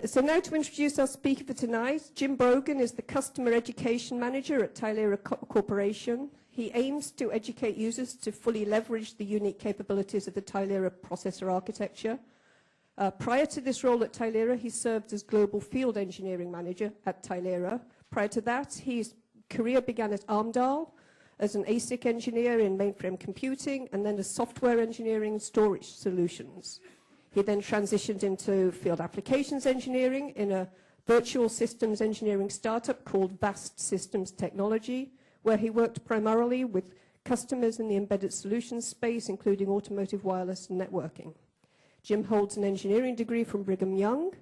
So now to introduce our speaker for tonight, Jim Brogan is the Customer Education Manager at TILExtreme Corporation. He aims to educate users to fully leverage the unique capabilities of the TILExtreme processor architecture. Prior to this role at TILExtreme, he served as Global Field Engineering Manager at TILExtreme. Prior to that, his career began at Armdal as an ASIC engineer in mainframe computing and then as software engineering and storage solutions. He then transitioned into field applications engineering in a virtual systems engineering startup called Vast Systems Technology, where he worked primarily with customers in the embedded solutions space, including automotive, wireless, and networking. Jim holds an engineering degree from Brigham Young.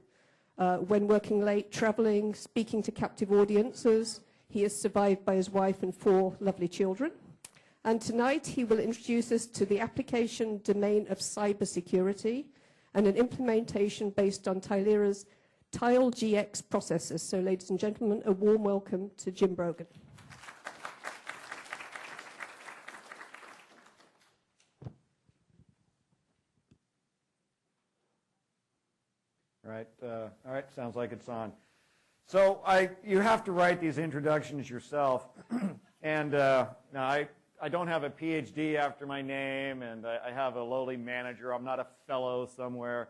When working late, traveling, speaking to captive audiences, he is survived by his wife and 4 lovely children. And tonight he will introduce us to the application domain of cybersecurity and an implementation based on TILExtreme's TILE-Gx processors. So ladies and gentlemen, a warm welcome to Jim Brogan. All right, sounds like it's on. So you have to write these introductions yourself. And now I don't have a PhD after my name, and I have a lowly manager. I'm not a fellow somewhere,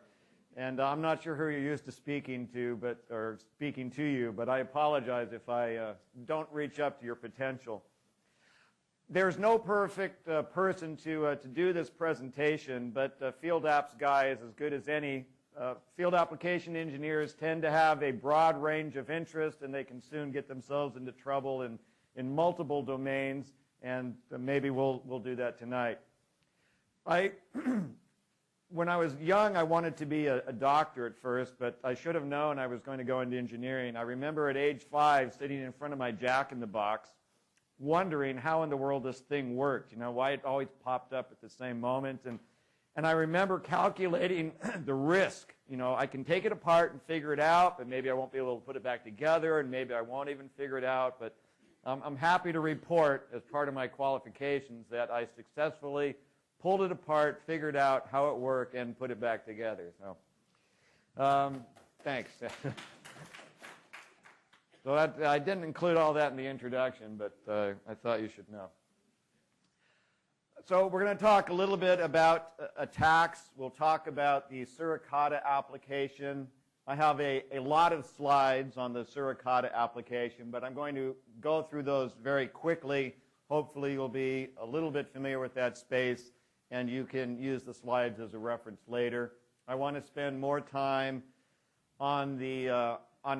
and I'm not sure who you're used to speaking to, or speaking to you, but I apologize if I don't reach up to your potential. There's no perfect person to do this presentation, but Field Apps guy is as good as any. Field application engineers tend to have a broad range of interest, and they can soon get themselves into trouble in multiple domains, and maybe we'll do that tonight. When I was young, I wanted to be a doctor at first, but I should have known I was going to go into engineering. I remember at age 5 sitting in front of my Jack-in-the-Box, wondering how in the world this thing worked, why it always popped up at the same moment. And I remember calculating the risk. I can take it apart and figure it out, but maybe I won't be able to put it back together, and maybe I won't even figure it out. But I'm happy to report, as part of my qualifications, that I successfully pulled it apart, figured out how it worked, and put it back together. So, thanks. So I didn't include all that in the introduction, but I thought you should know. So we're going to talk a little bit about attacks. We'll talk about the Suricata application. I have a lot of slides on the Suricata application, but I'm going to go through those very quickly. Hopefully you'll be a little bit familiar with that space, and you can use the slides as a reference later. I want to spend more time on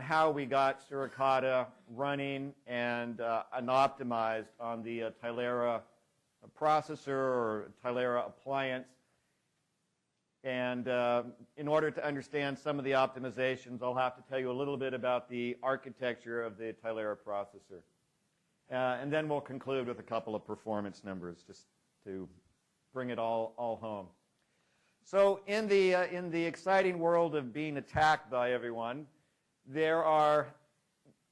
how we got Suricata running and optimized on the TILExtreme processor or TILExtreme appliance. And in order to understand some of the optimizations, I'll have to tell you a little bit about the architecture of the TILExtreme processor. And then we'll conclude with a couple of performance numbers just to bring it all home. So in the exciting world of being attacked by everyone, there are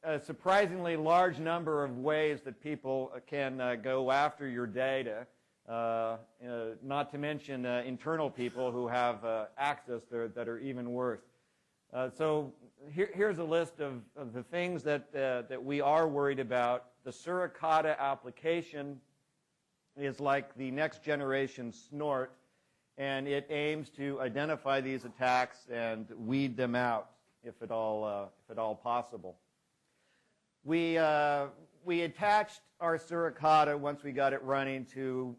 a surprisingly large number of ways that people can go after your data, not to mention internal people who have access there that are even worse. So here's a list of the things that we are worried about. The Suricata application is like the next generation Snort, and it aims to identify these attacks and weed them out if at all possible. We attached our Suricata once we got it running to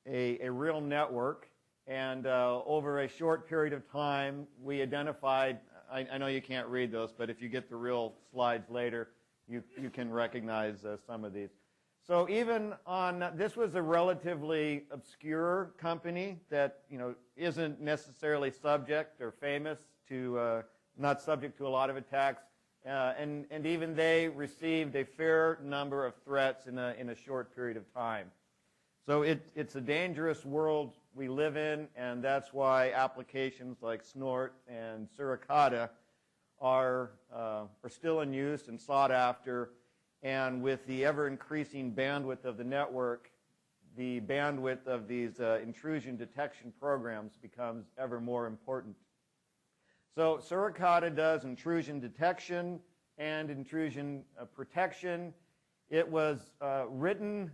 a real network, and over a short period of time we identified, I know you can't read those, but if you get the real slides later, you can recognize some of these. So even on, this was a relatively obscure company that isn't necessarily subject or famous to, not subject to a lot of attacks. And even they received a fair number of threats in a short period of time. So it's a dangerous world we live in, and that's why applications like Snort and Suricata are still in use and sought after. And with the ever-increasing bandwidth of the network, the bandwidth of these intrusion detection programs becomes ever more important. So Suricata does intrusion detection and intrusion protection. It was written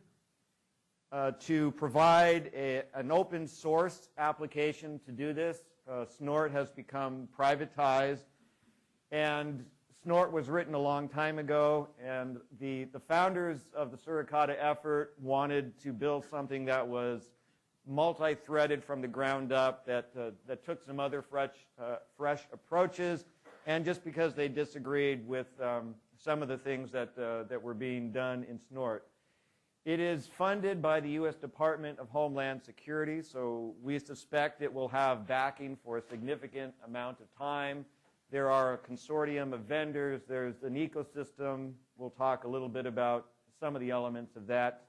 to provide an open source application to do this. Snort has become privatized, and Snort was written a long time ago, and the founders of the Suricata effort wanted to build something that was multi-threaded from the ground up, that took some other fresh approaches, and just because they disagreed with some of the things that were being done in Snort. It is funded by the U.S. Department of Homeland Security, so we suspect it will have backing for a significant amount of time. There are a consortium of vendors. There's an ecosystem. We'll talk a little bit about some of the elements of that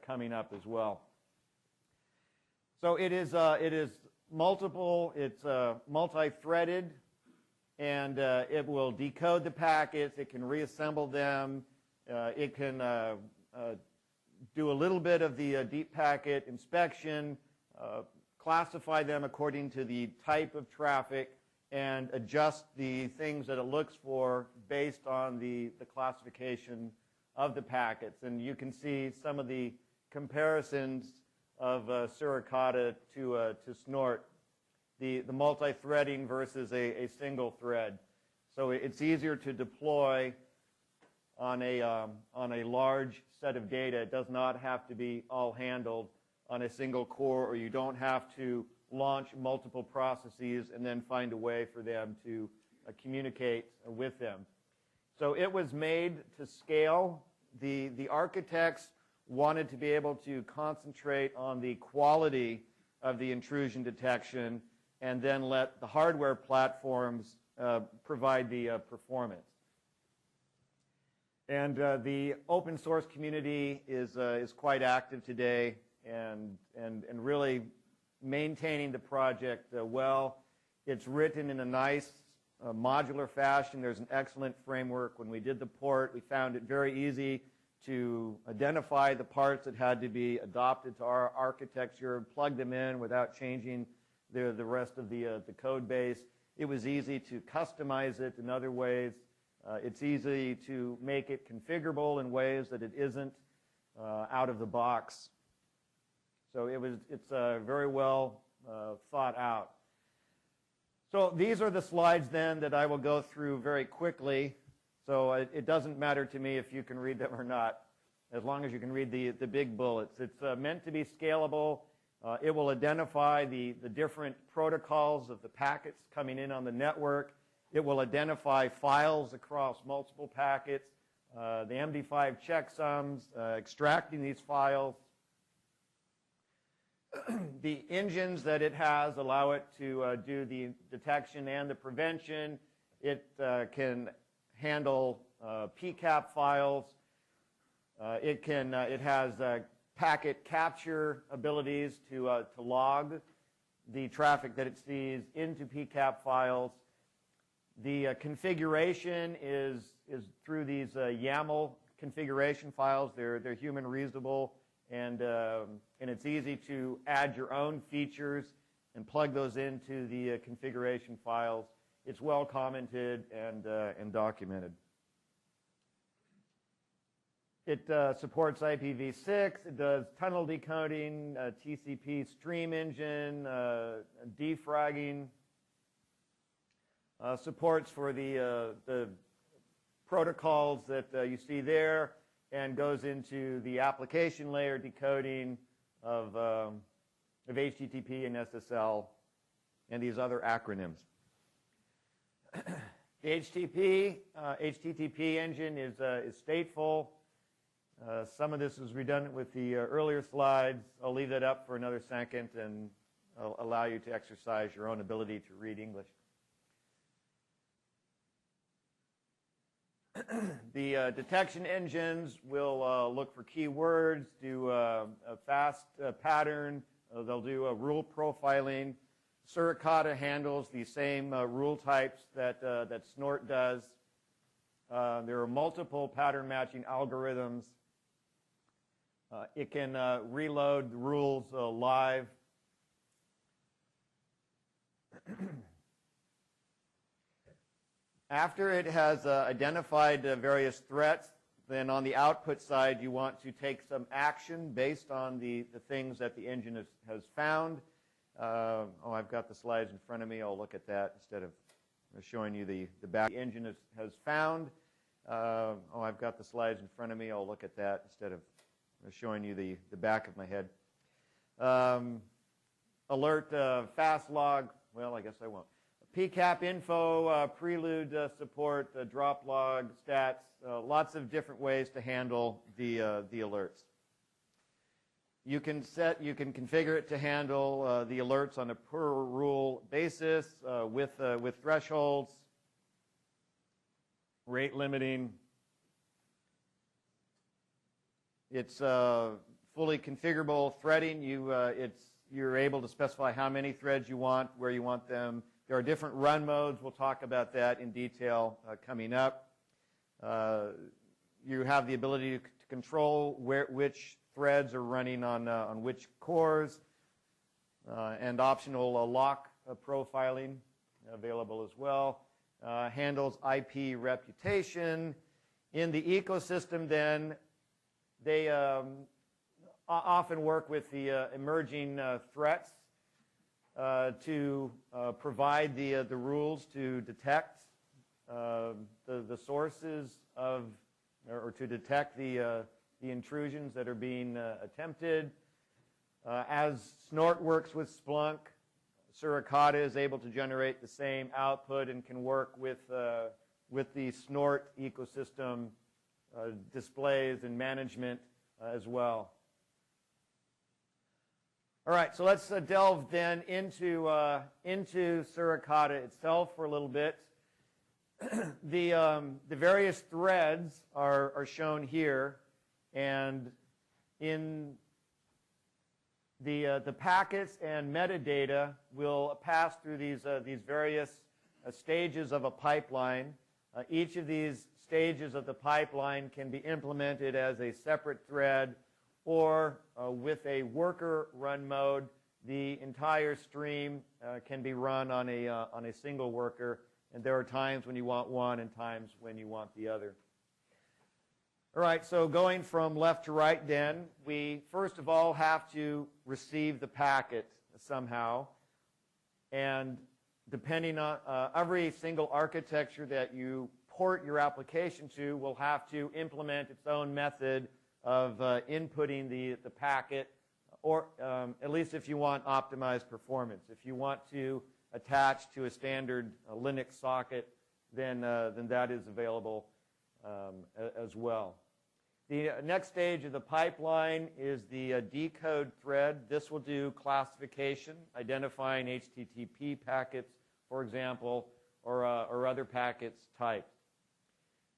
coming up as well. So it is multiple, it's multi-threaded, and it will decode the packets, it can reassemble them, it can do a little bit of the deep packet inspection, classify them according to the type of traffic, and adjust the things that it looks for based on the classification of the packets. And you can see some of the comparisons of Suricata to Snort, the multi-threading versus a single thread. So it's easier to deploy on a large set of data. It does not have to be all handled on a single core, or you don't have to launch multiple processes and then find a way for them to communicate with them. So it was made to scale. The architects wanted to be able to concentrate on the quality of the intrusion detection and then let the hardware platforms provide the performance. And the open source community is quite active today and really maintaining the project well. It's written in a nice modular fashion. There's an excellent framework. When we did the port, we found it very easy to identify the parts that had to be adopted to our architecture, plug them in without changing the rest of the code base. It was easy to customize it in other ways. It's easy to make it configurable in ways that it isn't out of the box. So it's very well thought out. So these are the slides then that I will go through very quickly. So it doesn't matter to me if you can read them or not, as long as you can read the big bullets. It's meant to be scalable. It will identify the different protocols of the packets coming in on the network. It will identify files across multiple packets, the MD5 checksums, extracting these files. The engines that it has allow it to do the detection and the prevention. It can handle PCAP files. It has packet capture abilities to log the traffic that it sees into PCAP files. The configuration is through these YAML configuration files. They're human reasonable, and it's easy to add your own features and plug those into the configuration files. It's well commented and documented. It supports IPv6. It does tunnel decoding, TCP stream engine, defragging. Supports for the protocols that you see there, and goes into the application layer decoding of HTTP and SSL and these other acronyms. The HTTP engine is stateful. Some of this is redundant with the earlier slides. I'll leave that up for another second and I'll allow you to exercise your own ability to read English. The detection engines will look for keywords, do a fast pattern. They'll do a rule profiling. Suricata handles the same rule types that Snort does. There are multiple pattern matching algorithms. It can reload the rules live. After it has identified various threats, then on the output side you want to take some action based on the things that the engine has found. Oh, I've got the slides in front of me. I'll look at that instead of showing you the back. The engine has found. Oh, I've got the slides in front of me. I'll look at that instead of showing you the back of my head. Alert, fast log. Well, I guess I won't. PCAP info, prelude support, drop log, stats, lots of different ways to handle the alerts. You can configure it to handle the alerts on a per rule basis with thresholds, rate limiting. It's fully configurable threading. You're able to specify how many threads you want, where you want them. There are different run modes. We'll talk about that in detail coming up. You have the ability to control which threads are running on which cores, and optional lock profiling available as well. Handles IP reputation. In the ecosystem then, they often work with the emerging threats to provide the rules to detect the sources of, or to detect the intrusions that are being attempted. As Snort works with Splunk, Suricata is able to generate the same output and can work with the Snort ecosystem displays and management as well. All right, so let's delve then into Suricata itself for a little bit. The various threads are shown here, and in the packets and metadata will pass through these various stages of a pipeline. Each of these stages of the pipeline can be implemented as a separate thread, or with a worker run mode, the entire stream can be run on a single worker, and there are times when you want one and times when you want the other. All right, so going from left to right then, we first of all have to receive the packet somehow, and depending on every single architecture that you port your application to will have to implement its own method of inputting the packet, or at least if you want optimized performance. If you want to attach to a standard Linux socket, then that is available as well. The next stage of the pipeline is the decode thread. This will do classification, identifying HTTP packets, for example, or other packets types.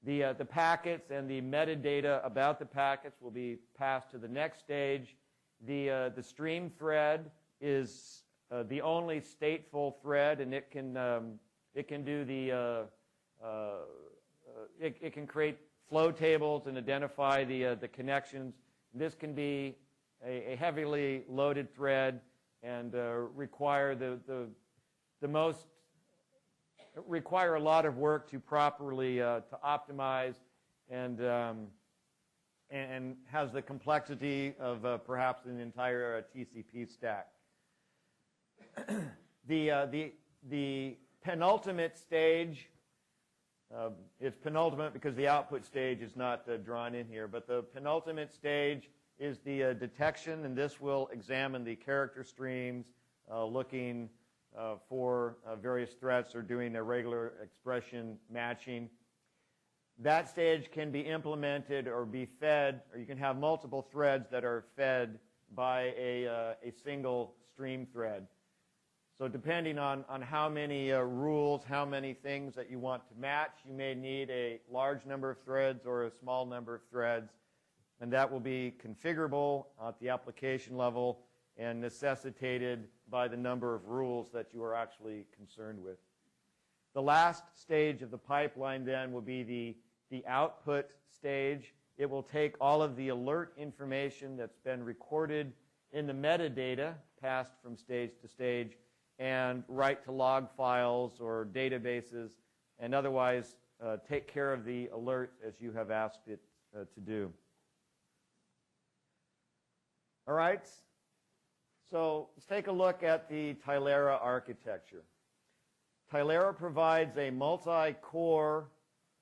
The packets and the metadata about the packets will be passed to the next stage. The stream thread is the only stateful thread, and it can do it can create flow tables and identify the connections. This can be a heavily loaded thread and require require a lot of work to properly to optimize, and has the complexity of perhaps an entire TCP stack. The penultimate stage, it's penultimate because the output stage is not drawn in here, but the penultimate stage is the detection, and this will examine the character streams, looking for various threats or doing a regular expression matching. That stage can be implemented or be fed, or you can have multiple threads that are fed by a single stream thread. So depending on how many rules, how many things that you want to match, you may need a large number of threads or a small number of threads, and that will be configurable at the application level and necessitated by the number of rules that you are actually concerned with. The last stage of the pipeline then will be the output stage, It will take all of the alert information that's been recorded in the metadata, passed from stage to stage, and write to log files or databases, and otherwise take care of the alert as you have asked it to do. All right, so let's take a look at the TILERA architecture. TILERA provides a multi-core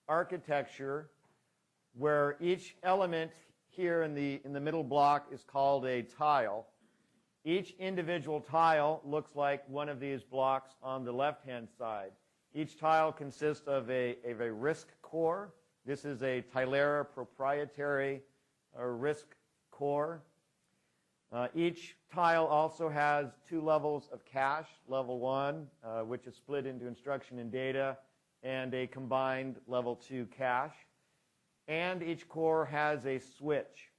architecture where each element here in the middle block is called a tile. Each individual tile looks like one of these blocks on the left-hand side. Each tile consists of a RISC core. This is a TILERA proprietary RISC core. Each tile also has 2 levels of cache, level 1, which is split into instruction and data, and a combined level 2 cache. And each core has a switch.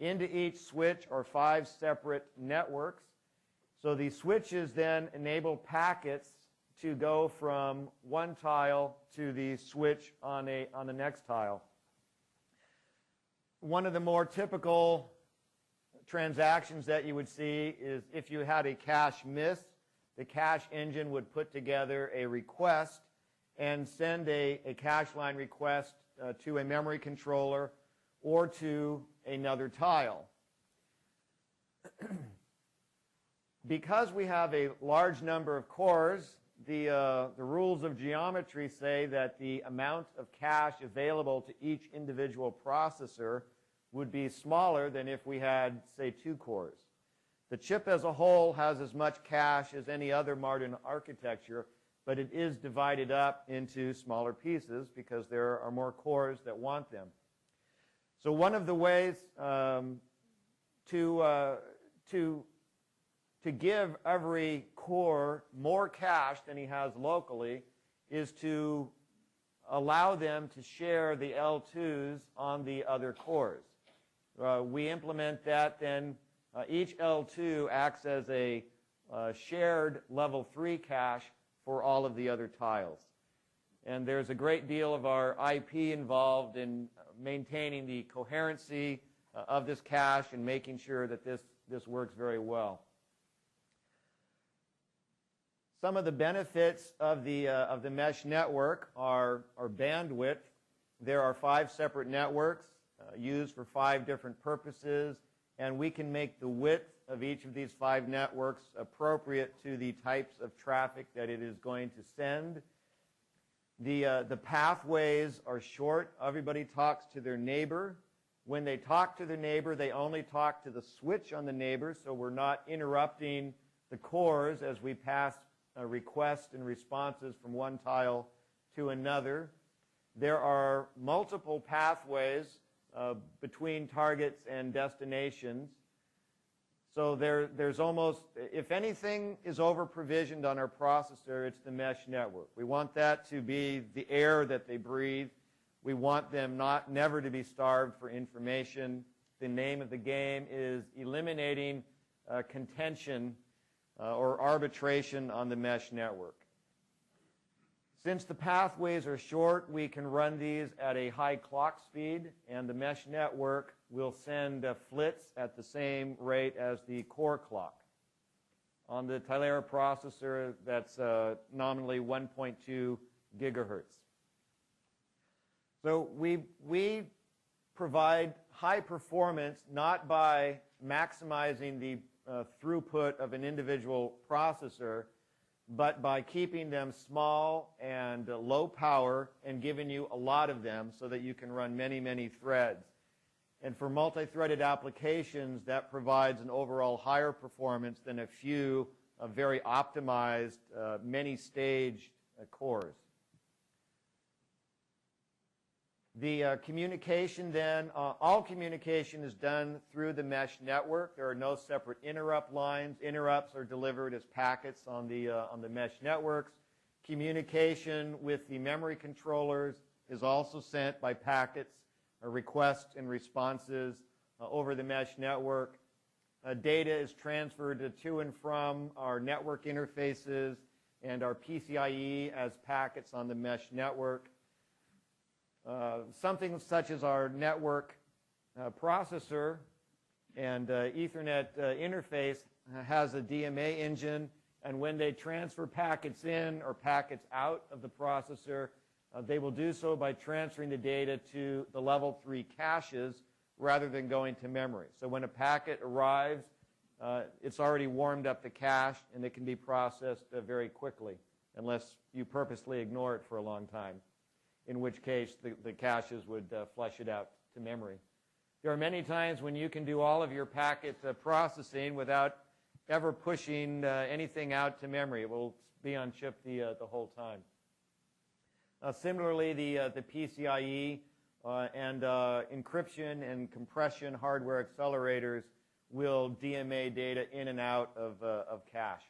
Into each switch are 5 separate networks. So the switches then enable packets to go from one tile to the switch on the next tile. One of the more typical transactions that you would see is if you had a cache miss, the cache engine would put together a request and send a cache line request to a memory controller or to another tile. Because we have a large number of cores, the rules of geometry say that the amount of cache available to each individual processor would be smaller than if we had, say, 2 cores. The chip as a whole has as much cache as any other modern architecture, but it is divided up into smaller pieces because there are more cores that want them. So one of the ways to give every core more cache than he has locally is to allow them to share the L2s on the other cores. We implement that, then each L2 acts as a shared level 3 cache for all of the other tiles. And there's a great deal of our IP involved in maintaining the coherency of this cache and making sure that this works very well. Some of the benefits of the mesh network are bandwidth. There are 5 separate networks used for 5 different purposes, and we can make the width of each of these 5 networks appropriate to the types of traffic that it is going to send. The pathways are short. Everybody talks to their neighbor. When they talk to their neighbor, they only talk to the switch on the neighbor, so we're not interrupting the cores as we pass requests and responses from one tile to another. There are multiple pathways between targets and destinations. So there's almost, if anything is over-provisioned on our processor, it's the mesh network. We want that to be the air that they breathe. We want them never to be starved for information. The name of the game is eliminating contention or arbitration on the mesh network. Since the pathways are short, we can run these at a high clock speed, and the mesh network will send flits at the same rate as the core clock. On the TILERA processor, that's nominally 1.2 gigahertz. So we provide high performance not by maximizing the throughput of an individual processor, but by keeping them small and low power and giving you a lot of them so that you can run many, many threads. And for multi-threaded applications, that provides an overall higher performance than a few very optimized, many-staged cores. The communication then, all communication is done through the mesh network. There are no separate interrupt lines. Interrupts are delivered as packets on the mesh networks. Communication with the memory controllers is also sent by packets, requests and responses over the mesh network. Data is transferred to and from our network interfaces and our PCIe as packets on the mesh network. Something such as our network processor and Ethernet interface has a DMA engine, and when they transfer packets in or packets out of the processor, they will do so by transferring the data to the level 3 caches rather than going to memory. So when a packet arrives, it's already warmed up the cache, and it can be processed very quickly, unless you purposely ignore it for a long time, in which case the caches would flush it out to memory. There are many times when you can do all of your packet processing without ever pushing anything out to memory. It will be on chip the whole time. Similarly, the PCIe and encryption and compression hardware accelerators will DMA data in and out of cache.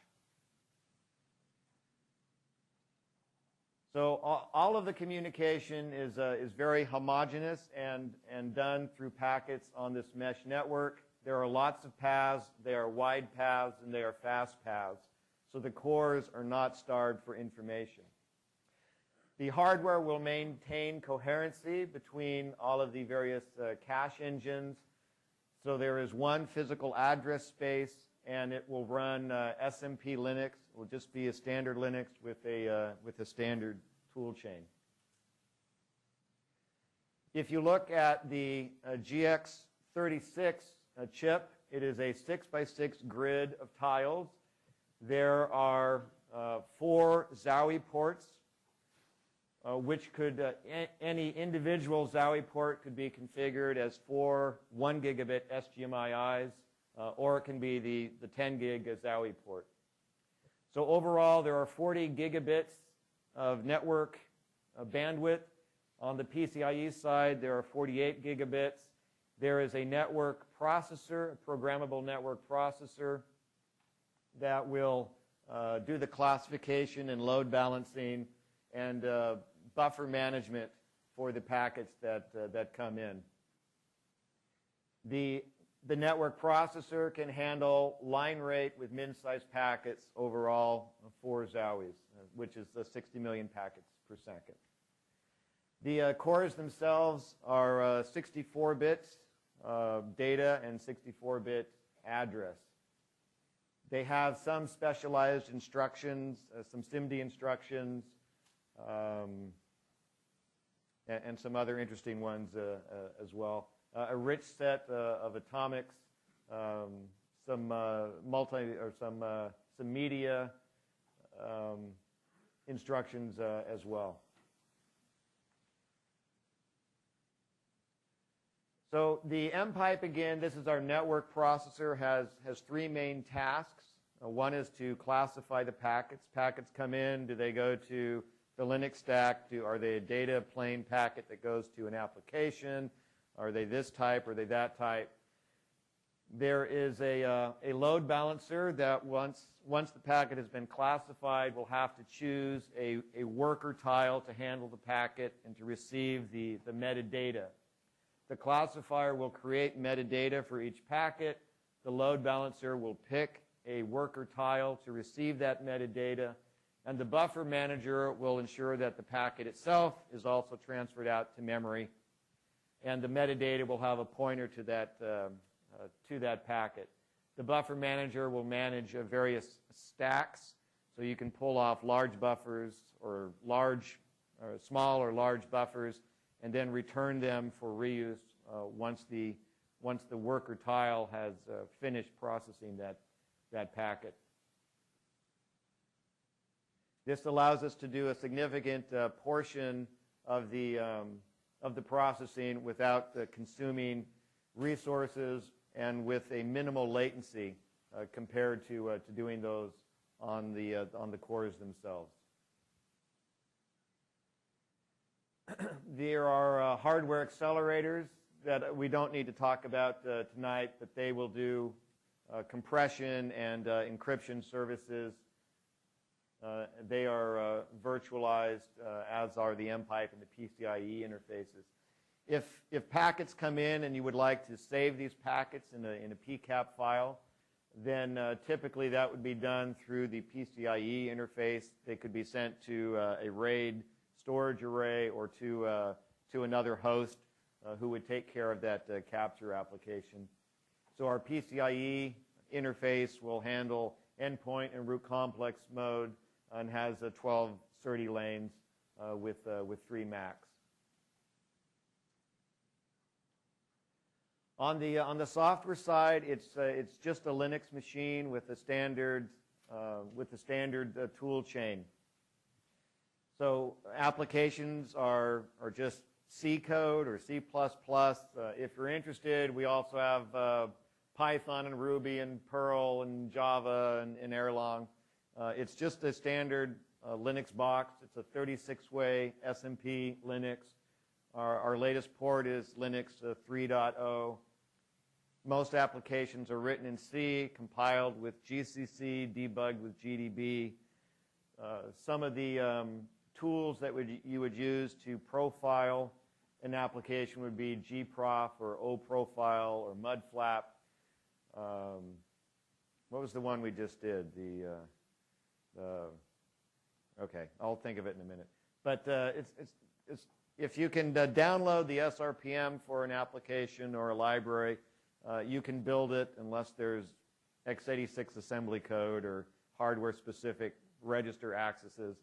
So all of the communication is very homogeneous and done through packets on this mesh network. There are lots of paths. They are wide paths, and they are fast paths. So the cores are not starved for information. The hardware will maintain coherency between all of the various cache engines. So there is one physical address space, and it will run SMP Linux. It will just be a standard Linux with a standard tool chain. If you look at the GX36 chip, it is a 6x6 grid of tiles. There are 4 XOWI ports, which could, any individual XOWI port could be configured as 4 1 gigabit SGMIIs, or it can be the 10 gig XOWI port. So overall, there are 40 gigabits of network bandwidth. On the PCIe side, there are 48 gigabits. There is a network processor, a programmable network processor, that will do the classification and load balancing and buffer management for the packets that come in. The network processor can handle line rate with min-sized packets overall 4 XOWIs, which is 60 million packets per second. The cores themselves are 64 bits data and 64-bit address. They have some specialized instructions, some SIMD instructions, and some other interesting ones as well. A rich set of atomics, some media instructions as well. So the mPIPE, again, this is our network processor, has 3 main tasks. One is to classify the packets. Packets come in. Do they go to the Linux stack? Are they a data plane packet that goes to an application? Are they this type? Are they that type? There is a load balancer that once the packet has been classified, will have to choose a worker tile to handle the packet and to receive the metadata. The classifier will create metadata for each packet. The load balancer will pick a worker tile to receive that metadata, and the buffer manager will ensure that the packet itself is also transferred out to memory, and the metadata will have a pointer to that packet. The buffer manager will manage various stacks, so you can pull off large buffers or small or large buffers, and then return them for reuse once the worker tile has finished processing that packet. This allows us to do a significant portion of the processing without consuming resources and with a minimal latency compared to doing those on the cores themselves. There are hardware accelerators that we don't need to talk about tonight, but they will do compression and encryption services. They are virtualized, as are the mPIPE and the PCIe interfaces. If packets come in and you would like to save these packets in a PCAP file, then typically that would be done through the PCIe interface. They could be sent to a RAID storage array or to another host who would take care of that capture application. So our PCIe interface will handle endpoint and root complex mode and has 12 SerDes lanes with 3 Macs. On the software side, it's just a Linux machine with the standard tool chain. So applications are just C code or C++. If you're interested, we also have Python and Ruby and Perl and Java and Erlang. It's just a standard Linux box. It's a 36-way SMP Linux. Our latest port is Linux 3.0. Most applications are written in C, compiled with GCC, debugged with GDB. Some of the tools that you would use to profile an application would be gprof or oprofile or mudflap. What was the one we just did? Okay, I'll think of it in a minute. But if you can download the SRPM for an application or a library, you can build it unless there's x86 assembly code or hardware-specific register accesses,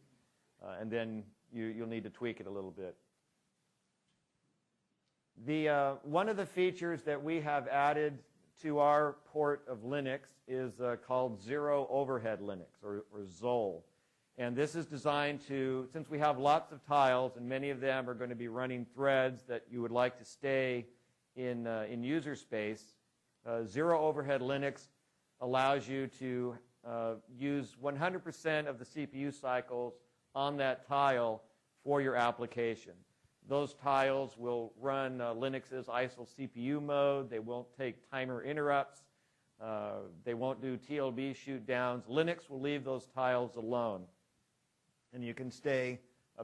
and then you'll need to tweak it a little bit. One of the features that we have added to our port of Linux is called Zero Overhead Linux, or ZOL. And this is designed to, since we have lots of tiles and many of them are going to be running threads that you would like to stay in user space, Zero Overhead Linux allows you to use 100% of the CPU cycles on that tile for your application. Those tiles will run Linux's ISO CPU mode. They won't take timer interrupts. They won't do TLB shoot downs. Linux will leave those tiles alone. And you can stay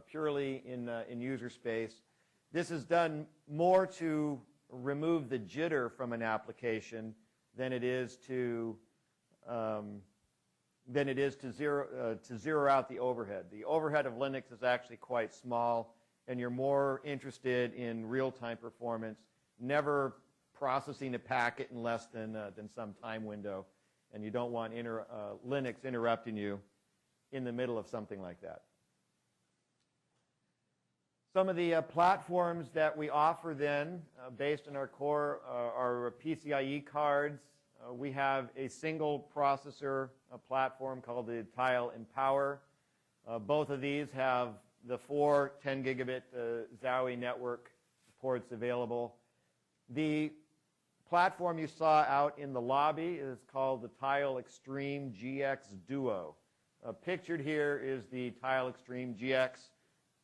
purely in user space. This is done more to remove the jitter from an application than it is to zero out the overhead. The overhead of Linux is actually quite small, and you're more interested in real-time performance, never processing a packet in less than some time window, and you don't want Linux interrupting you in the middle of something like that. Some of the platforms that we offer then, based on our core, our PCIe cards, we have a single processor platform called the TILEempower. Both of these have the 4 10 gigabit Zowie network ports available. The platform you saw out in the lobby is called the TILExtreme-Gx Duo. Pictured here is the TILExtreme-Gx,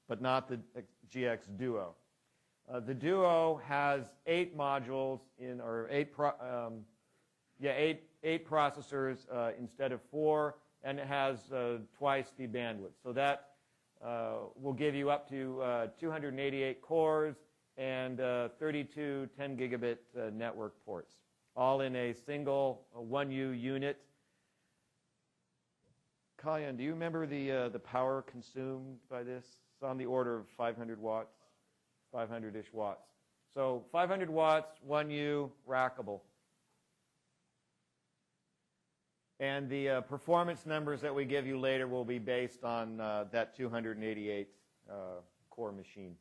but not the GX Duo. The Duo has 8 modules or 8 processors instead of 4, and it has twice the bandwidth. So that will give you up to 288 cores and 32 10 gigabit network ports, all in a single 1U unit. Kalyan, do you remember the power consumed by this? It's on the order of 500 watts, 500-ish watts. So 500 watts, 1U, rackable. And the performance numbers that we give you later will be based on that 288 core machine.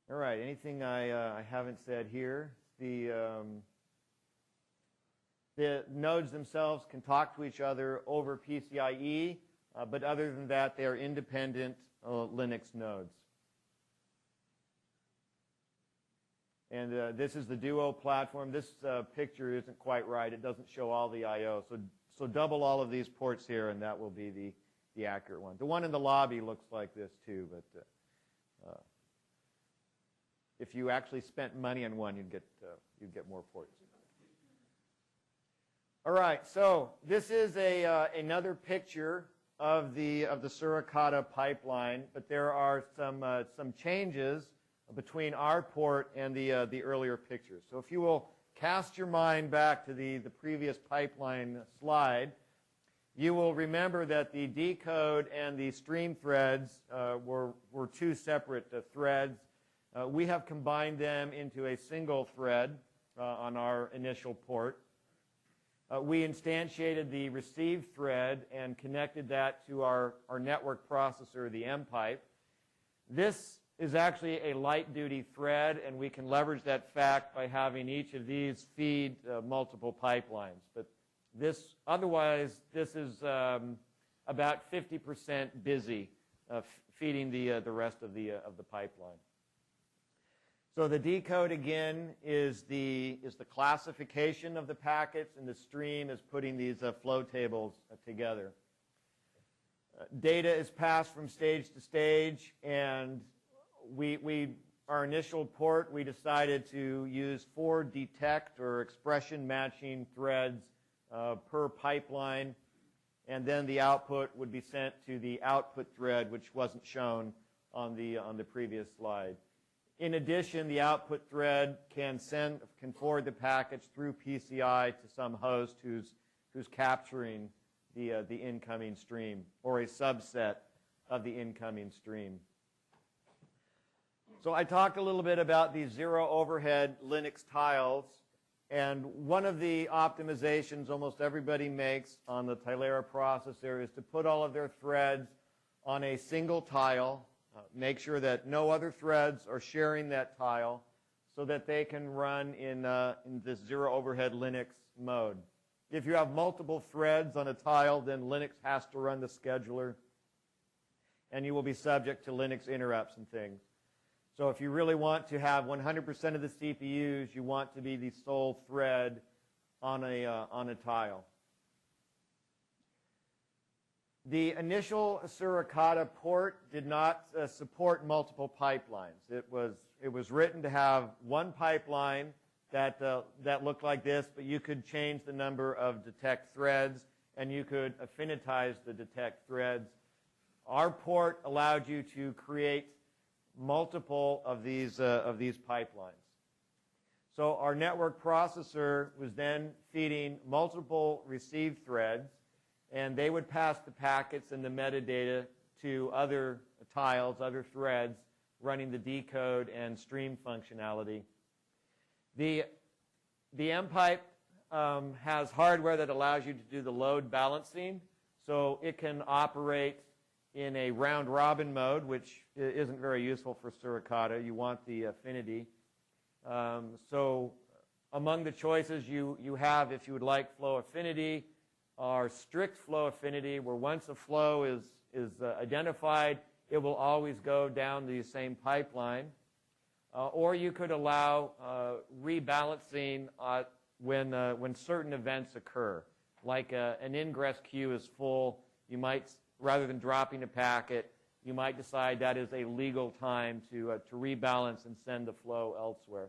All right, anything I haven't said here? The nodes themselves can talk to each other over PCIe, but other than that, they are independent Linux nodes. And this is the Duo platform. This picture isn't quite right. It doesn't show all the I/O. So double all of these ports here, and that will be the accurate one. The one in the lobby looks like this too, but if you actually spent money on one, you'd get more ports. All right, so this is another picture of the Suricata pipeline, but there are some changes between our port and the earlier pictures. So if you will cast your mind back to the previous pipeline slide, You will remember that the decode and the stream threads were two separate threads. We have combined them into a single thread on our initial port. We instantiated the receive thread and connected that to our network processor, the mPIPE. This is actually a light-duty thread, and we can leverage that fact by having each of these feed multiple pipelines. But otherwise, this is about 50% busy feeding the rest of the pipeline. So the decode, again, is the classification of the packets, and the stream is putting these flow tables together. Data is passed from stage to stage, and our initial port, we decided to use 4 detect or expression matching threads per pipeline, and then the output would be sent to the output thread, which wasn't shown on the previous slide. In addition, the output thread can forward the packets through PCI to some host who's capturing the incoming stream, or a subset of the incoming stream. So I talked a little bit about these zero overhead Linux tiles, and one of the optimizations almost everybody makes on the Tilera processor is to put all of their threads on a single tile, make sure that no other threads are sharing that tile, so that they can run in this zero overhead Linux mode. If you have multiple threads on a tile, then Linux has to run the scheduler, and you will be subject to Linux interrupts and things. So if you really want to have 100% of the CPUs, you want to be the sole thread on a tile. The initial Suricata port did not support multiple pipelines. It was written to have one pipeline that looked like this, but you could change the number of detect threads, and you could affinitize the detect threads. Our port allowed you to create multiple of these pipelines. So our network processor was then feeding multiple receive threads, and they would pass the packets and the metadata to other tiles, other threads, running the decode and stream functionality. The mPIPE has hardware that allows you to do the load balancing, so it can operate in a round-robin mode, which isn't very useful for Suricata. You want the affinity. So among the choices you have, if you would like flow affinity, are strict flow affinity, where once a flow is identified, it will always go down the same pipeline. Or you could allow rebalancing when certain events occur. Like an ingress queue is full, you might, rather than dropping a packet, you might decide that is a legal time to rebalance and send the flow elsewhere.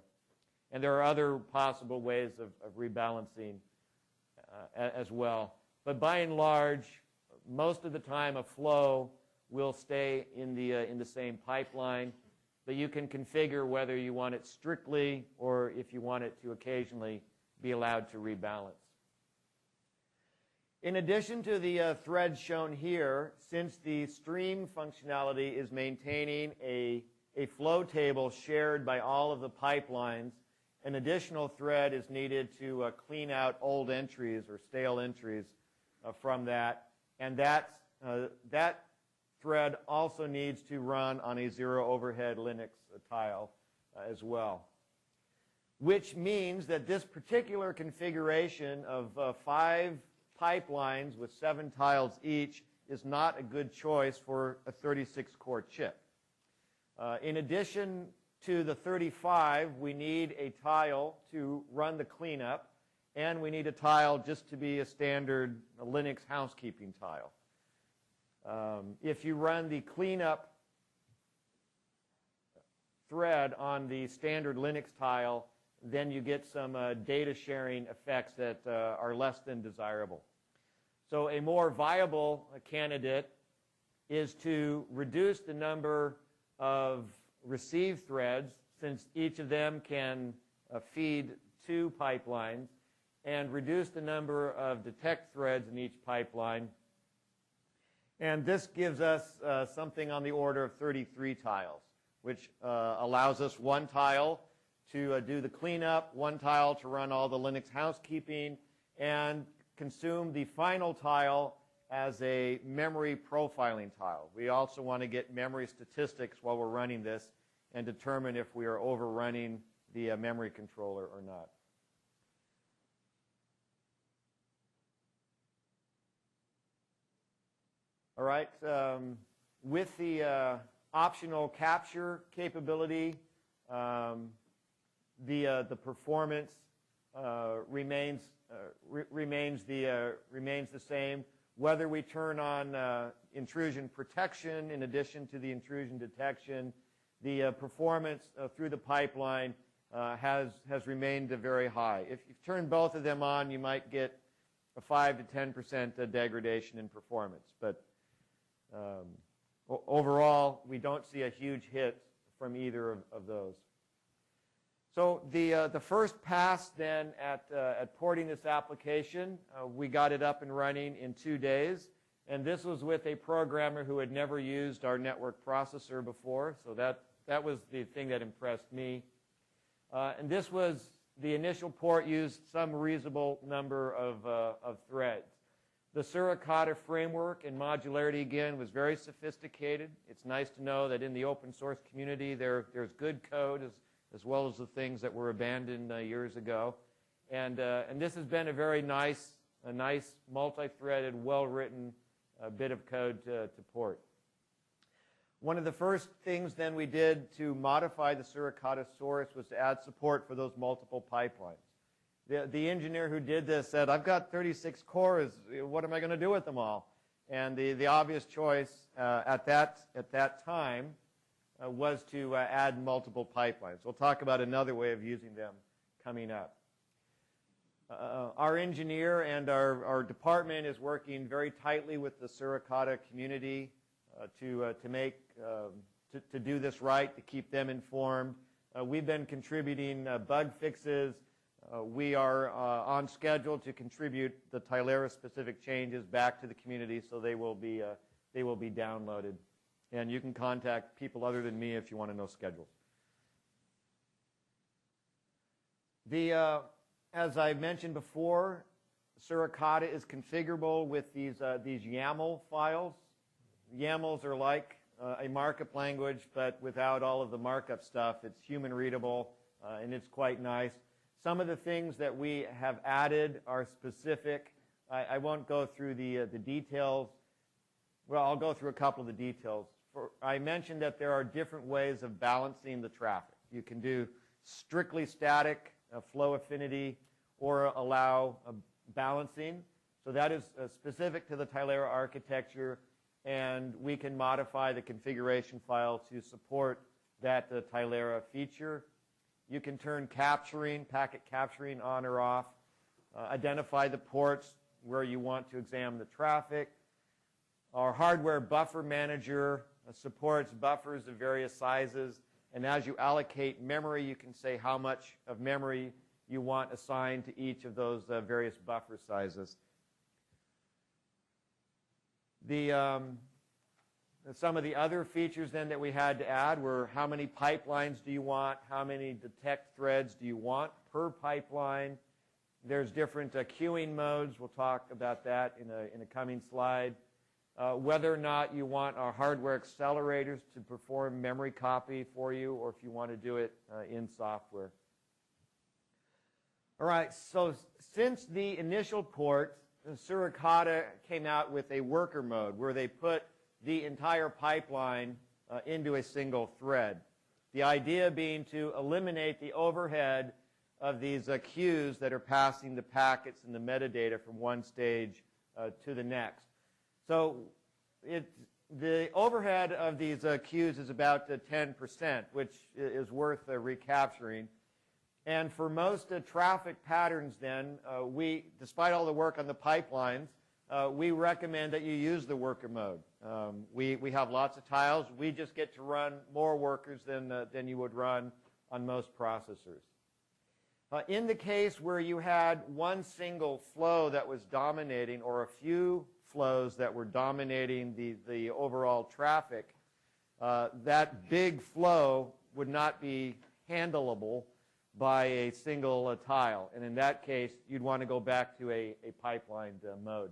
And there are other possible ways of rebalancing as well. But by and large, most of the time a flow will stay in the same pipeline, but you can configure whether you want it strictly or if you want it to occasionally be allowed to rebalance. In addition to the threads shown here, since the stream functionality is maintaining a flow table shared by all of the pipelines, an additional thread is needed to clean out old entries or stale entries from that, and that thread also needs to run on a zero overhead Linux tile as well. Which means that this particular configuration of 5 pipelines with 7 tiles each is not a good choice for a 36-core chip. In addition to the 35, we need a tile to run the cleanup, and we need a tile just to be a standard Linux housekeeping tile. If you run the cleanup thread on the standard Linux tile, then you get some data sharing effects that are less than desirable. So a more viable candidate is to reduce the number of receive threads, since each of them can feed 2 pipelines, and reduce the number of detect threads in each pipeline. And this gives us something on the order of 33 tiles, which allows us one tile to do the cleanup, one tile to run all the Linux housekeeping, and consume the final tile as a memory profiling tile. We also want to get memory statistics while we're running this and determine if we are overrunning the memory controller or not. All right, with the optional capture capability, the performance remains the same. Whether we turn on intrusion protection in addition to the intrusion detection, the performance through the pipeline has remained very high. If you turn both of them on, you might get a 5 to 10% degradation in performance. But overall, we don't see a huge hit from either of those. So the first pass then at porting this application, we got it up and running in 2 days. And this was with a programmer who had never used our network processor before. So that was the thing that impressed me. And this was, the initial port used some reasonable number of threads. The Suricata framework and modularity, again, was very sophisticated. It's nice to know that in the open source community there's good code as well as the things that were abandoned years ago. And this has been a very nice multi-threaded, well-written bit of code to port. One of the first things then we did to modify the Suricata source was to add support for those multiple pipelines. The engineer who did this said, I've got 36 cores, what am I going to do with them all? And the obvious choice at that time was to add multiple pipelines. We'll talk about another way of using them coming up. Our engineer and our department is working very tightly with the Suricata community to do this right, to keep them informed. We've been contributing bug fixes. We are on schedule to contribute the TILERA specific changes back to the community, so they will be downloaded. And you can contact people other than me if you want to know schedules. As I mentioned before, Suricata is configurable with these YAML files. YAMLs are like a markup language, but without all of the markup stuff. It's human readable, and it's quite nice. Some of the things that we have added are specific. I won't go through the details. Well, I'll go through a couple of the details. I mentioned that there are different ways of balancing the traffic. You can do strictly static flow affinity or allow balancing. So that is specific to the TILERA architecture, and we can modify the configuration file to support that TILERA feature. You can turn packet capturing on or off, identify the ports where you want to examine the traffic. Our hardware buffer manager supports buffers of various sizes, and as you allocate memory, you can say how much of memory you want assigned to each of those various buffer sizes. Some of the other features then that we had to add were how many pipelines do you want, how many detect threads do you want per pipeline. There's different queuing modes. We'll talk about that in a coming slide. Whether or not you want our hardware accelerators to perform memory copy for you, or if you want to do it in software. All right, so since the initial port, Suricata came out with a worker mode where they put the entire pipeline into a single thread. The idea being to eliminate the overhead of these queues that are passing the packets and the metadata from one stage to the next. So the overhead of these queues is about 10%, which is worth recapturing. And for most traffic patterns then, despite all the work on the pipelines, we recommend that you use the worker mode. We have lots of tiles. We just get to run more workers than you would run on most processors. In the case where you had one single flow that was dominating, or a few flows that were dominating the overall traffic, that big flow would not be handleable by a single tile. And in that case, you'd want to go back to a pipelined mode.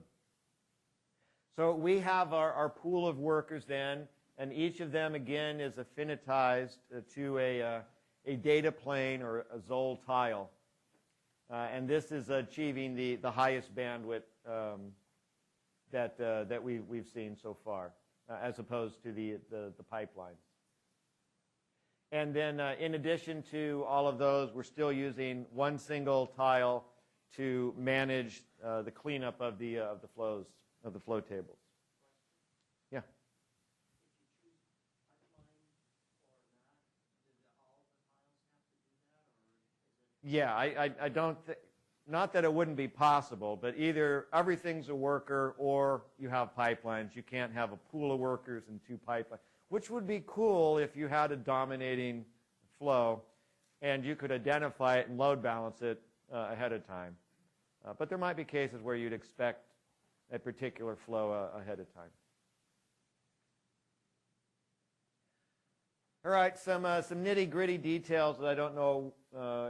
So we have our pool of workers then, and each of them, again, is affinitized to a data plane or a ZOL tile. And this is achieving the highest bandwidth that we've seen so far, as opposed to the pipelines. And then in addition to all of those, we're still using one single tile to manage the cleanup of the flows, of the flow tables. Yeah. Yeah, I don't think, not that it wouldn't be possible, but either everything's a worker or you have pipelines. You can't have a pool of workers and two pipelines, which would be cool if you had a dominating flow and you could identify it and load balance it ahead of time. But there might be cases where you'd expect a particular flow ahead of time. All right, some nitty-gritty details that I don't know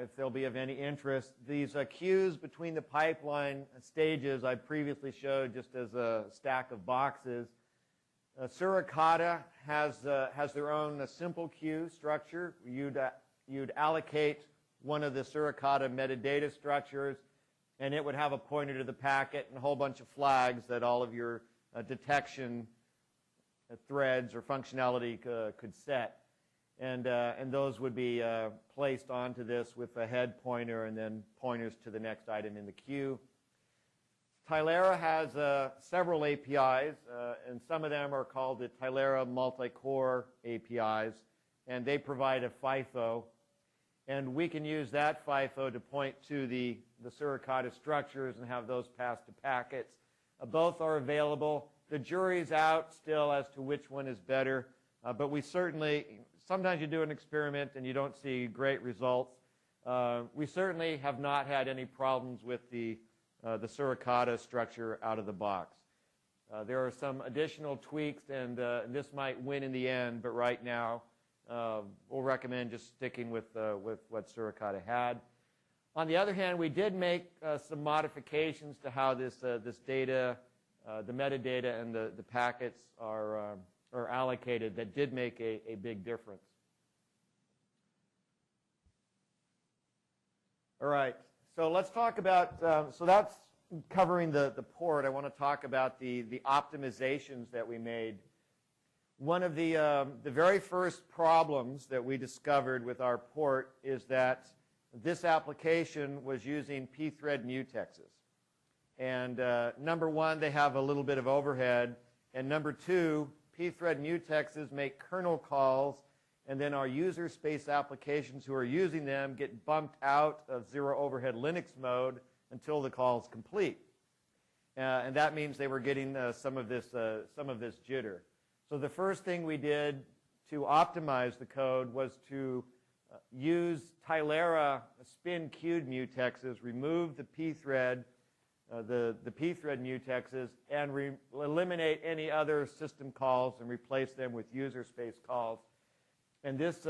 if they'll be of any interest. These queues between the pipeline stages I previously showed just as a stack of boxes. Suricata has their own simple queue structure. You'd allocate one of the Suricata metadata structures, and it would have a pointer to the packet and a whole bunch of flags that all of your detection threads or functionality could set. And those would be placed onto this with a head pointer and then pointers to the next item in the queue. TILEra has several APIs, and some of them are called the TILEra multi-core APIs, and they provide a FIFO. And we can use that FIFO to point to the Suricata structures and have those pass to packets. Both are available. The jury's out still as to which one is better, but we certainly, sometimes you do an experiment and you don't see great results. We certainly have not had any problems with the Suricata structure out of the box. There are some additional tweaks, and this might win in the end, but right now we'll recommend just sticking with what Suricata had. On the other hand, we did make some modifications to how this data, the metadata and the packets are allocated that did make a big difference. All right. So let's talk about, so that's covering the port. I want to talk about the optimizations that we made. One of the very first problems that we discovered with our port is that this application was using pthread mutexes. And number one, they have a little bit of overhead. And number two, pthread mutexes make kernel calls, and then our user space applications who are using them get bumped out of zero overhead Linux mode until the call is complete. And that means they were getting some of this jitter. So the first thing we did to optimize the code was to use TILEra spin-queued mutexes, remove the pthread, the pthread mutexes, and eliminate any other system calls and replace them with user space calls. And this,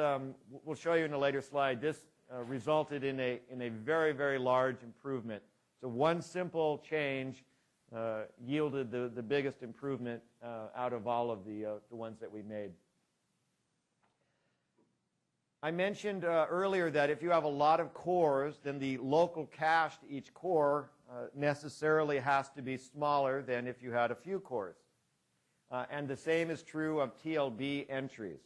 we'll show you in a later slide, this resulted in a very, very large improvement. So one simple change yielded the biggest improvement out of all of the ones that we made. I mentioned earlier that if you have a lot of cores, then the local cache to each core necessarily has to be smaller than if you had a few cores. And the same is true of TLB entries.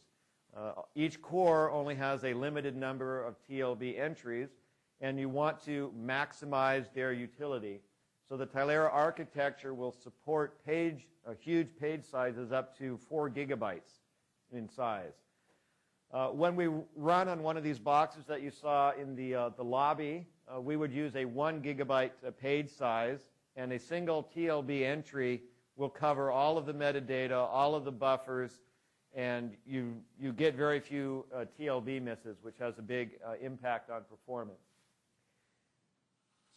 Each core only has a limited number of TLB entries, and you want to maximize their utility. So the TILEra architecture will support huge page sizes up to 4 gigabytes in size. When we run on one of these boxes that you saw in the lobby, we would use a 1 gigabyte page size, and a single TLB entry will cover all of the metadata, all of the buffers, and you get very few TLB misses, which has a big impact on performance.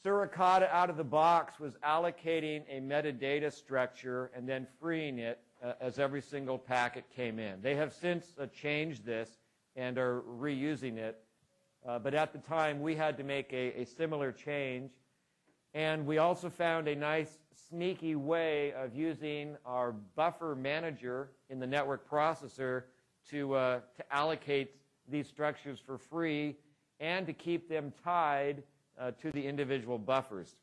Suricata out of the box was allocating a metadata structure and then freeing it as every single packet came in. They have since changed this and are reusing it, but at the time we had to make a similar change. And we also found a nice sneaky way of using our buffer manager in the network processor to allocate these structures for free and to keep them tied to the individual buffers.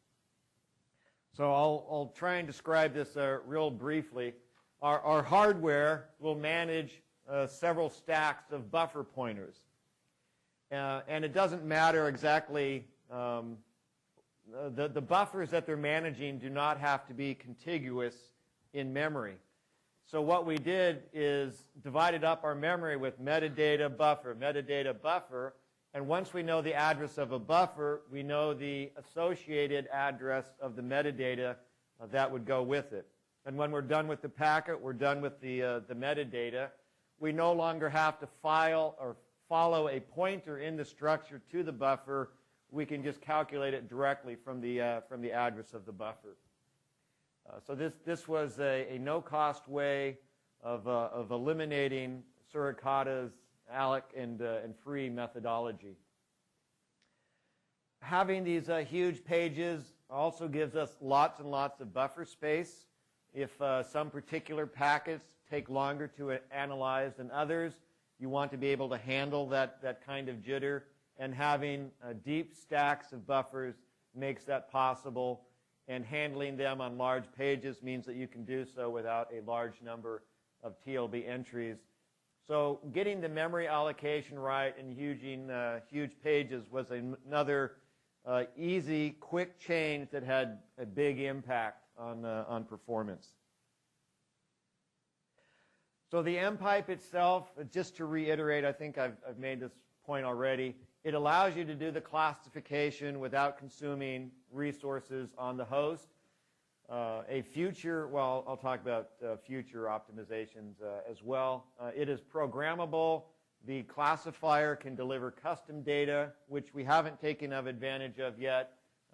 So I'll try and describe this real briefly. Our hardware will manage several stacks of buffer pointers. And it doesn't matter exactly, the buffers that they're managing do not have to be contiguous in memory. So what we did is divided up our memory with metadata, buffer, and once we know the address of a buffer, we know the associated address of the metadata that would go with it. And when we're done with the packet, we're done with the metadata. We no longer have to file or follow a pointer in the structure to the buffer. We can just calculate it directly from the address of the buffer. So this was a no-cost way of eliminating Suricata's alloc and free methodology. Having these huge pages also gives us lots and lots of buffer space. If some particular packets take longer to analyze than others, you want to be able to handle that kind of jitter, and having deep stacks of buffers makes that possible, and handling them on large pages means that you can do so without a large number of TLB entries. So getting the memory allocation right and using huge pages was another easy, quick change that had a big impact on performance. So the mPIPE itself, just to reiterate, I think I've made this point already, it allows you to do the classification without consuming resources on the host. I'll talk about future optimizations as well. It is programmable. The classifier can deliver custom data, which we haven't taken advantage of yet,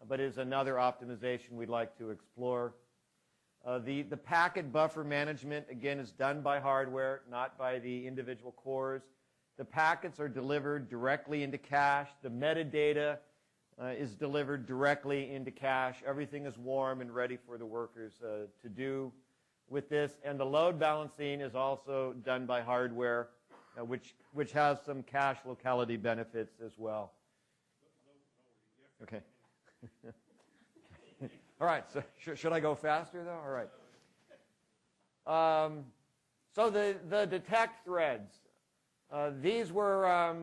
but is another optimization we'd like to explore. The packet buffer management, again, is done by hardware, not by the individual cores. The packets are delivered directly into cache. The metadata is delivered directly into cache. Everything is warm and ready for the workers to do with this. And the load balancing is also done by hardware, which has some cache locality benefits as well. Okay. All right, so should I go faster, though? All right. So the detect threads. These were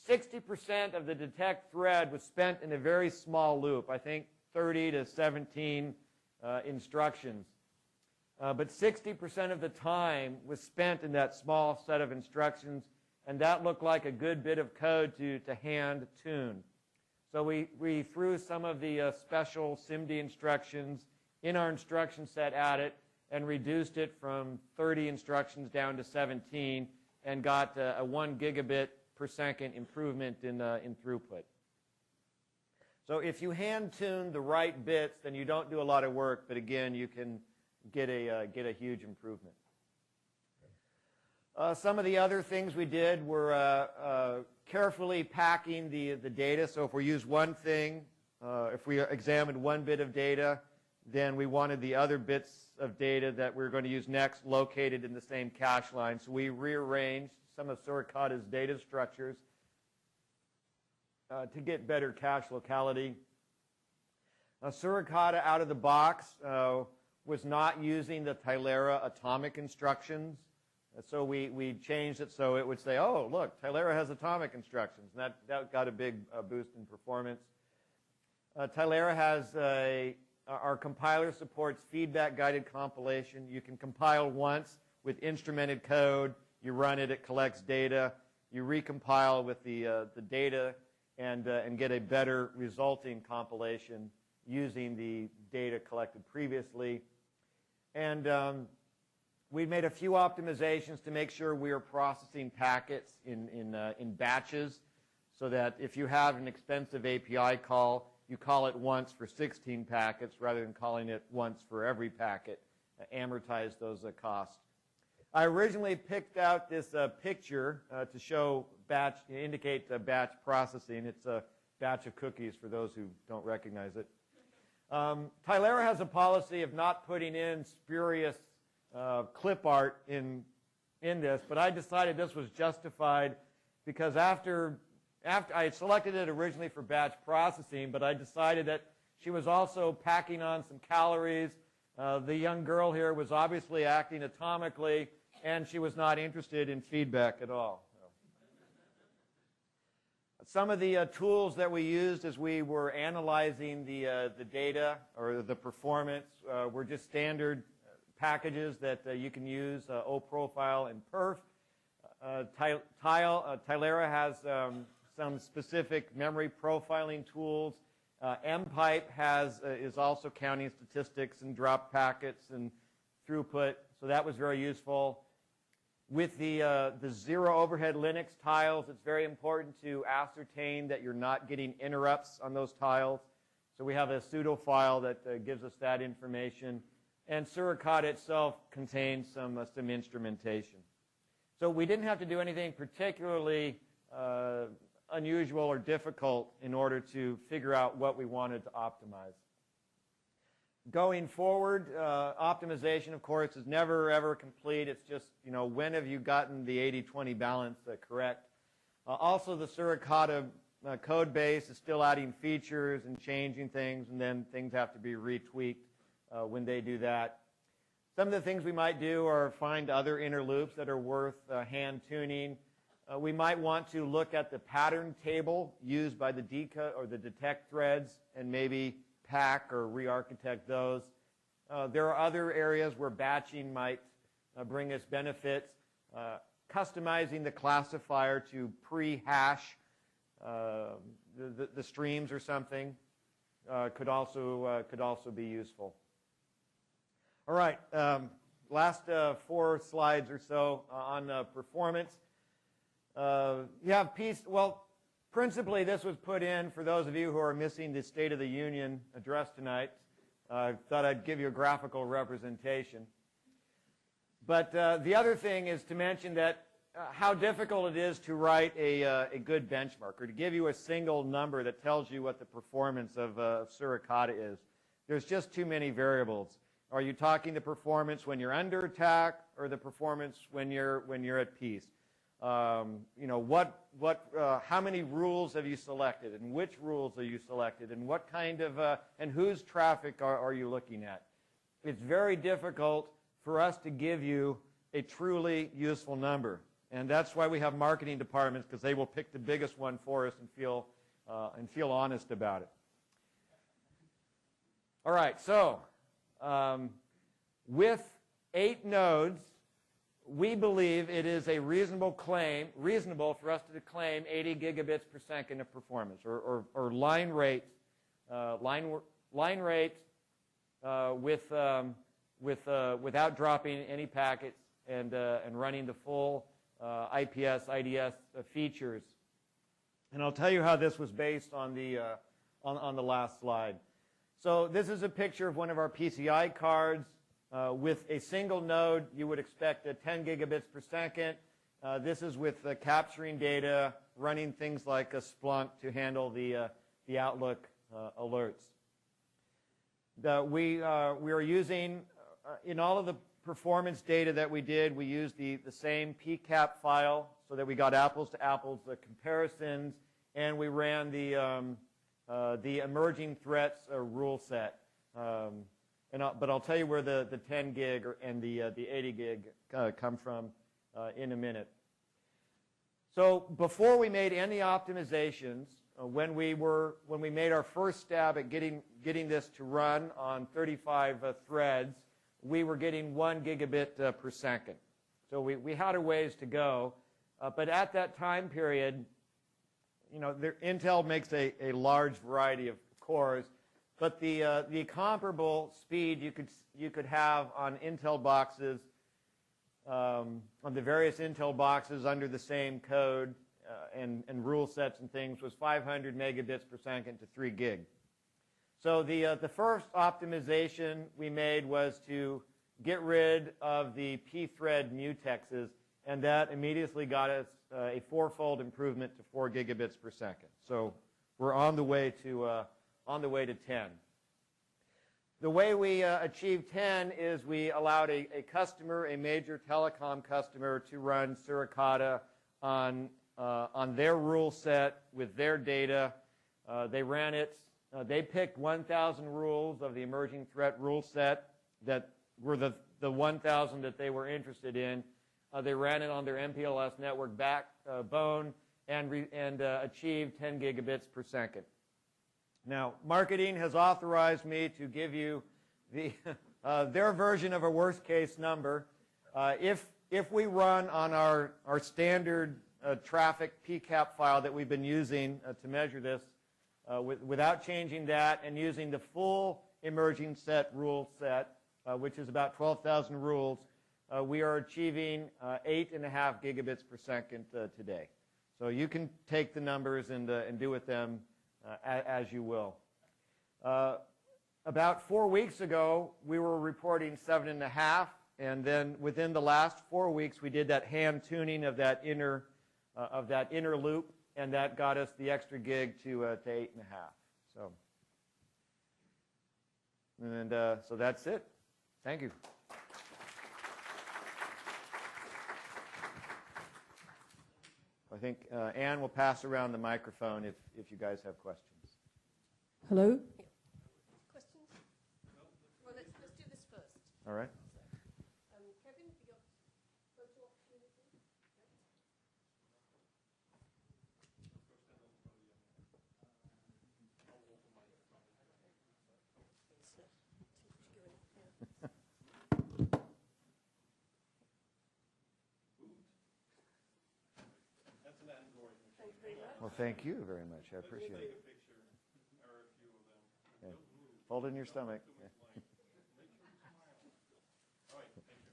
60% of the detect thread was spent in a very small loop, I think 30 to 17 instructions. But 60% of the time was spent in that small set of instructions, and that looked like a good bit of code to hand tune. So we threw some of the special SIMD instructions in our instruction set at it and reduced it from 30 instructions down to 17 and got a 1 gigabit per second improvement in throughput. So if you hand tune the right bits, then you don't do a lot of work, but again, you can get a huge improvement. Some of the other things we did were carefully packing the data. So if we use one thing, if we examined one bit of data, then we wanted the other bits of data that we're going to use next located in the same cache line. So we rearranged some of Suricata's data structures to get better cache locality. Suricata out of the box was not using the TILEra atomic instructions. So we changed it so it would say, oh, look, TILEra has atomic instructions. And that got a big boost in performance. TILEra has our compiler supports feedback-guided compilation. You can compile once with instrumented code. You run it, it collects data. You recompile with the data and get a better resulting compilation using the data collected previously. And we made a few optimizations to make sure we are processing packets in batches so that if you have an expensive API call, you call it once for 16 packets rather than calling it once for every packet, amortize those costs. I originally picked out this picture to show indicate batch processing. It's a batch of cookies for those who don't recognize it. TILEra has a policy of not putting in spurious clip art in this, but I decided this was justified because after I selected it originally for batch processing, but I decided that she was also packing on some calories. The young girl here was obviously acting atomically, and she was not interested in feedback at all. Some of the tools that we used as we were analyzing the data or the performance were just standard packages that you can use, OProfile and perf. TILEra has some specific memory profiling tools. mPIPE is also counting statistics and drop packets and throughput, so that was very useful. With the zero overhead Linux tiles, it's very important to ascertain that you're not getting interrupts on those tiles. So we have a pseudo file that gives us that information. And Suricata itself contains some instrumentation. So we didn't have to do anything particularly unusual or difficult in order to figure out what we wanted to optimize. Going forward, optimization, of course, is never, ever complete. It's just, when have you gotten the 80-20 balance correct? Also, the Suricata code base is still adding features and changing things, and then things have to be retweaked when they do that. Some of the things we might do are find other inner loops that are worth hand-tuning. We might want to look at the pattern table used by the decode or the detect threads and maybe pack or re-architect those. There are other areas where batching might bring us benefits. Customizing the classifier to pre-hash the streams or something could also be useful. All right, last 4 slides or so on performance. You have principally, this was put in for those of you who are missing the State of the Union address tonight. I thought I'd give you a graphical representation. But the other thing is to mention that how difficult it is to write a good benchmark or to give you a single number that tells you what the performance of Suricata is. There's just too many variables. Are you talking the performance when you're under attack or the performance when you're at peace? How many rules have you selected, and which rules are you selected, and what kind of and whose traffic are you looking at? It's very difficult for us to give you a truly useful number, and that's why we have marketing departments, because they will pick the biggest one for us and feel honest about it. All right, so with 8 nodes. We believe it is a reasonable for us to claim 80 gigabits per second of performance, or line rate, without dropping any packets and running the full IPS, IDS features. And I'll tell you how this was based on the last slide. So this is a picture of one of our PCI cards. With a single node, you would expect 10 gigabits per second. This is with capturing data, running things like a Splunk to handle the Outlook alerts. We are using, in all of the performance data that we did, we used the same PCAP file so that we got apples to apples comparisons, and we ran the emerging threats rule set. But I'll tell you where the 10 gig and the 80 gig come from in a minute. So before we made any optimizations, when we made our first stab at getting this to run on 35 threads, we were getting 1 gigabit per second. So we had a ways to go. But at that time period, Intel makes a large variety of cores. But the comparable speed you could have on Intel boxes, on the various Intel boxes under the same code and rule sets and things, was 500 megabits per second to 3 gig. So the first optimization we made was to get rid of the pthread mutexes, and that immediately got us a fourfold improvement to 4 gigabits per second. So we're on the way to 10. The way we achieved 10 is we allowed a customer, a major telecom customer, to run Suricata on their rule set with their data. They ran it. They picked 1,000 rules of the emerging threat rule set that were the 1,000 that they were interested in. They ran it on their MPLS network backbone and achieved 10 gigabits per second. Now, marketing has authorized me to give you their version of a worst-case number. If we run on our standard traffic PCAP file that we've been using to measure this, without changing that and using the full emerging set rule set, which is about 12,000 rules, we are achieving 8.5 gigabits per second today. So you can take the numbers and do with them as you will. About 4 weeks ago, we were reporting 7.5, and then within the last 4 weeks, we did that hand tuning of that inner loop, and that got us the extra gig to 8.5. So that's it. Thank you. I think Ann will pass around the microphone if you guys have questions. Hello? Questions? Well, let's do this first. All right. Kevin, you got photo opportunity? Well, thank you very much. I appreciate it. Yeah. Hold it in your stomach. Yeah.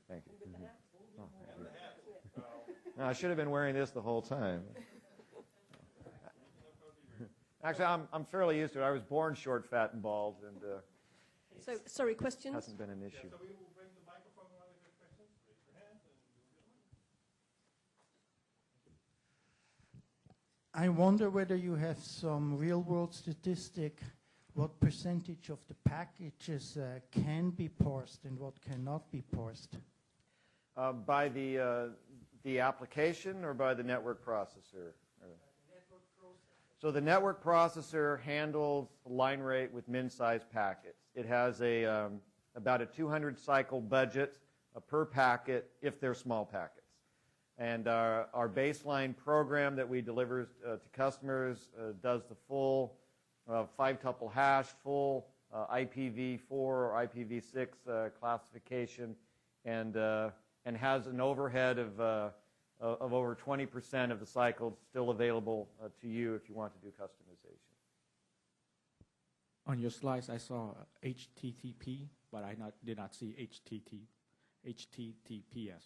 Thank you. Oh, thank you. No, I should have been wearing this the whole time. Actually, I'm fairly used to it. I was born short, fat, and bald, and So, sorry, questions? hasn't been an issue. So we will bring the microphone around if you have questions. Raise your hand and I wonder whether you have some real-world statistic, what percentage of the packages can be parsed and what cannot be parsed? By the application or by the network processor? So the network processor handles line rate with min-sized packets. It has about a 200 cycle budget per packet if they're small packets. And our baseline program that we deliver to customers does the full 5-tuple hash, full IPv4 or IPv6 classification, and has an overhead of over 20% of the cycles still available to you if you want to do customization. On your slides, I saw HTTP, but I did not see HTTPS.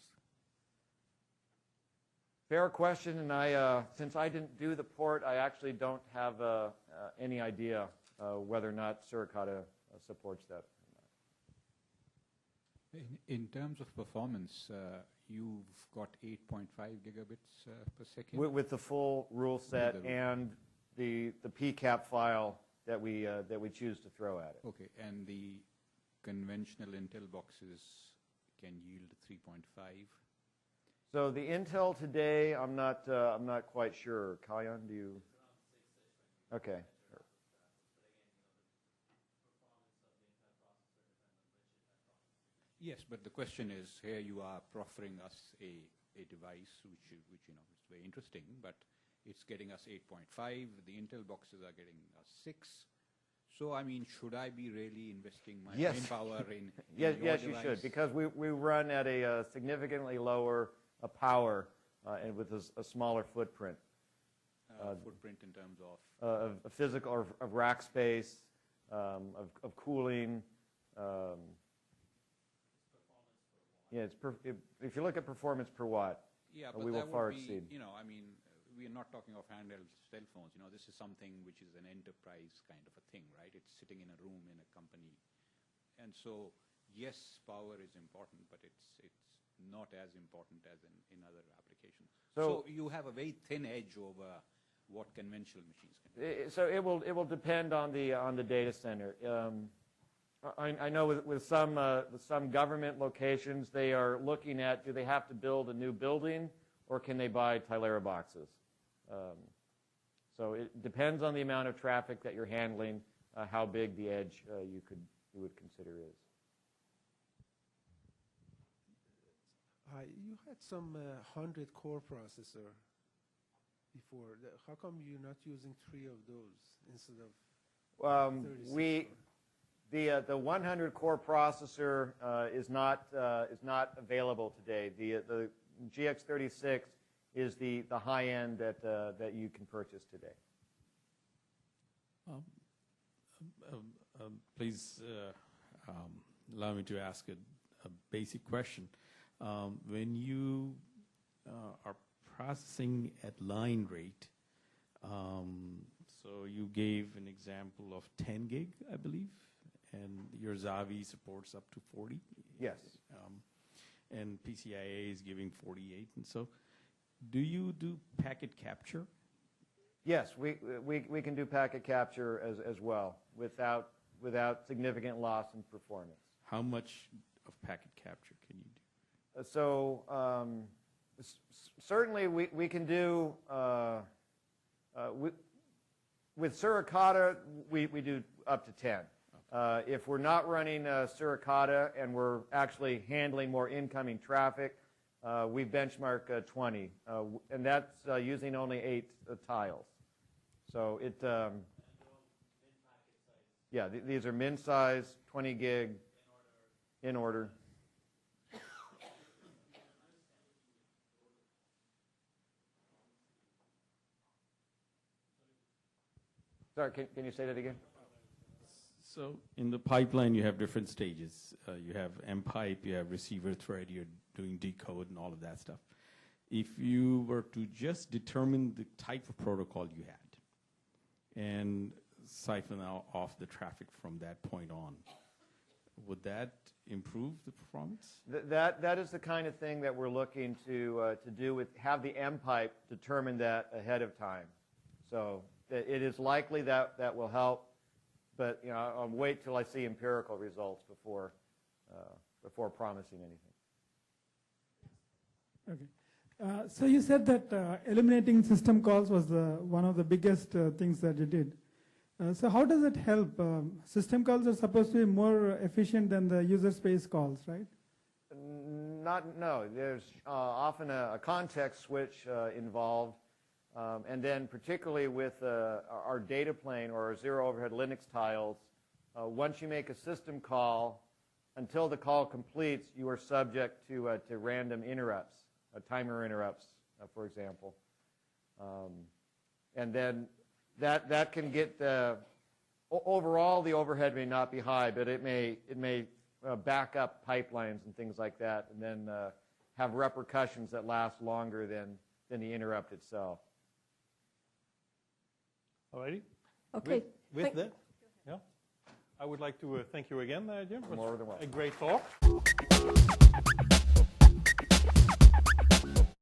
Fair question, and since I didn't do the port, I actually don't have any idea whether or not Suricata supports that or not. In terms of performance, you've got 8.5 gigabits per second? With the full rule set and the PCAP file that we choose to throw at it. Okay, and the conventional Intel boxes can yield 3.5? So the Intel today, I'm not quite sure. Kalyan, do you? Okay. Yes, but the question is, here you are proffering us a device which is very interesting, but it's getting us 8.5. The Intel boxes are getting us 6. So, I mean, should I be really investing my manpower in yes, your you device? should, because we run at a significantly lower power and with a smaller footprint. Footprint in terms of? Of physical, or of rack space, of cooling. Yeah, if you look at performance per watt, Yeah, but we will that far would be, exceed. I mean, we are not talking of handheld cell phones. You know, this is something which is an enterprise kind of a thing, right? It's sitting in a room in a company. And so, yes, power is important, but it's not as important as in other applications. So you have a very thin edge over what conventional machines can do. So it will depend on the data center. I know with some government locations, they are looking at, do they have to build a new building, or can they buy Tilera boxes? So it depends on the amount of traffic that you're handling, how big the edge you would consider is. Hi, you had some 100-core processor before. How come you're not using 3 of those instead of 36? The 100-core processor is not available today. The GX36 is the high end that you can purchase today. Please allow me to ask a basic question. When you are processing at line rate, so you gave an example of 10 gig, I believe, and your Xavi supports up to 40? Yes. And PCIe is giving 48, and so do you do packet capture? Yes, we can do packet capture as well without significant loss in performance. How much of packet capture can you do? So certainly we can do, with Suricata, we do up to 10. If we're not running Suricata and we're actually handling more incoming traffic, we benchmark 20, and that's using only 8 tiles. So it, yeah, these are min size, 20 gig, in order. Sorry, can you say that again? So in the pipeline, you have different stages. You have mPIPE, you have receiver thread, you're doing decode and all of that stuff. If you were to just determine the type of protocol you had and siphon off the traffic from that point on, would that improve the performance? That is the kind of thing that we're looking to do with, have the mPIPE determine that ahead of time. So it is likely that will help. But you know, I'll wait till I see empirical results before promising anything. Okay. So you said that eliminating system calls was one of the biggest things that you did. So how does it help? System calls are supposed to be more efficient than the user space calls, right? No. There's often a context switch involved. And then particularly with our data plane or our zero overhead Linux tiles, once you make a system call, until the call completes, you are subject to random interrupts, timer interrupts, for example. And then that can get, overall the overhead may not be high, but it may back up pipelines and things like that, and then have repercussions that last longer than the interrupt itself. All righty. Okay. With that, yeah, I would like to thank you again, Jim. More than welcome. A great talk.